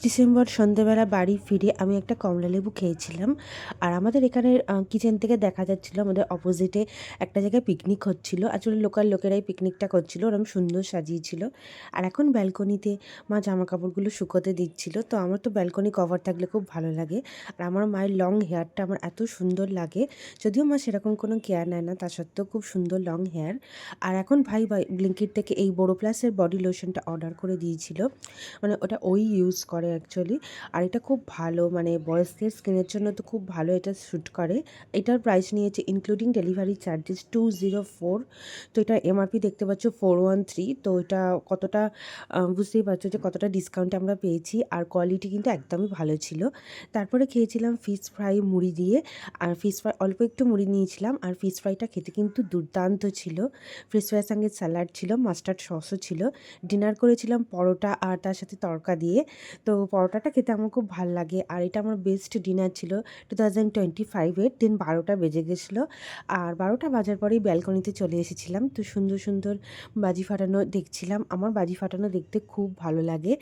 December সন্ধ্যেবেলা বাড়ি ফিরে আমি একটা কমলালেবু খেয়েছিলাম। আর আমাদের এখানের কিচেন থেকে দেখা যাচ্ছিল আমাদের অপোজিটে একটা জায়গায় পিকনিক হচ্ছিল। আসলে লোকাল লোকেরাই পিকনিকটা করছিল। ওরকম সুন্দর সাজিয়েছিল। আর এখন ব্যালকনিতে মা জামাকাপড়গুলো শুকোতে দিচ্ছিল। তো আমার তো ব্যালকনি কভার থাকলে খুব ভালো লাগে। আর আমার মায়ের লং হেয়ারটা আমার এত সুন্দর লাগে। যদিও মা সেরকম কোনো কেয়ার নেয় না, তা সত্ত্বেও খুব সুন্দর লং হেয়ার। আর এখন ভাই ব্লিঙ্কিট থেকে এই বোরোপ্লাসের বডি লোশনটা অর্ডার করে দিয়েছিল। মানে ওটা ওই ইউজ করে অ্যাকচুয়ালি। আর এটা খুব ভালো, মানে বয়স্কের স্কিনের জন্য তো খুব ভালো, এটা স্যুট করে। এটার প্রাইস নিয়েছে ইনক্লুডিং ডেলিভারি চার্জেস 204। তো এটা এমআরপি দেখতে পাচ্ছ 413। তো এটা কতটা বুঝতেই পারছো যে কতটা ডিসকাউন্টে আমরা পেয়েছি। আর কোয়ালিটি কিন্তু একদমই ভালো ছিল। তারপরে খেয়েছিলাম ফিশ ফ্রাই মুড়ি দিয়ে। আর ফিশ ফ্রাই অল্প একটু মুড়ি নিয়েছিলাম। আর ফিশ ফ্রাইটা খেতে কিন্তু দুর্দান্ত ছিল। ফিশ ফ্রাইয়ের সঙ্গে স্যালাড ছিল, মাস্টার্ড সসও ছিল। ডিনার করেছিলাম পরোটা আর তার সাথে তড়কা দিয়ে। তো পরোটাটা খেতে আমার খুব ভাল লাগে। আর এটা আমার বেস্ট ডিনার ছিল 2025-এর। দিন 12টা বেজে গেছিলো। আর 12টা বাজার পরেই ব্যালকনিতে চলে এসেছিলাম। তো সুন্দর সুন্দর বাজি ফাটানো দেখছিলাম। আমার বাজি ফাটানো দেখতে খুব ভালো লাগে।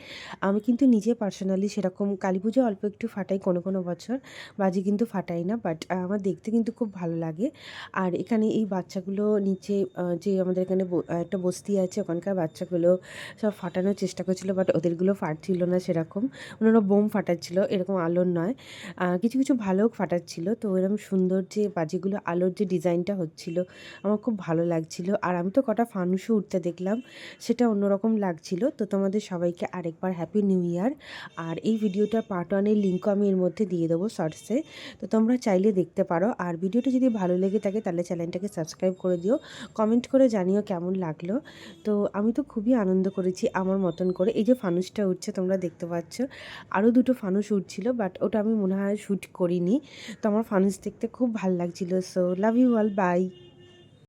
আমি কিন্তু নিজে পার্সোনালি সেরকম কালীপুজোয় অল্প একটু ফাটাই কোনো কোনো বছর, বাজি কিন্তু ফাটাই না। বাট আমার দেখতে কিন্তু খুব ভালো লাগে। আর এখানে এই বাচ্চাগুলো নিচে যে আমাদের এখানে একটা বস্তি আছে, ওখানকার বাচ্চাগুলো সব ফাটানোর চেষ্টা করছিল, বাট ওদেরগুলো ফাটছিল না সেরকম। ওনারা বোম ফাটাচ্ছিল, এরকম আলোর নয়। কিছু কিছু ভালো ফাটাচ্ছিল। তো এরকম সুন্দর যে বাজিগুলো আলোর যে ডিজাইনটা হচ্ছিল আমার খুব ভালো লাগছিল। আর আমি তো কটা ফানুসও উঠতে দেখলাম, সেটা অন্যরকম লাগছিল। তো তোমাদের সবাইকে আরেকবার হ্যাপি নিউ ইয়ার। আর এই ভিডিওটা পার্ট 1-এর লিঙ্কও আমি এর মধ্যে দিয়ে দেবো শর্টসে, তো তোমরা চাইলে দেখতে পারো। আর ভিডিওটা যদি ভালো লেগে থাকে তাহলে চ্যানেলটাকে সাবস্ক্রাইব করে দিও, কমেন্ট করে জানিও কেমন লাগলো। তো আমি তো খুবই আনন্দ করেছি আমার মতন করে। এই যে ফানুসটা উঠছে তোমরা দেখতে পাচ্ছ, আরও দুটো ফানুস উঠছিল, বাট ওটা আমি মনে হয় শ্যুট করিনি। তো আমার ফানুস দেখতে খুব ভাল লাগছিল। So love you all, by.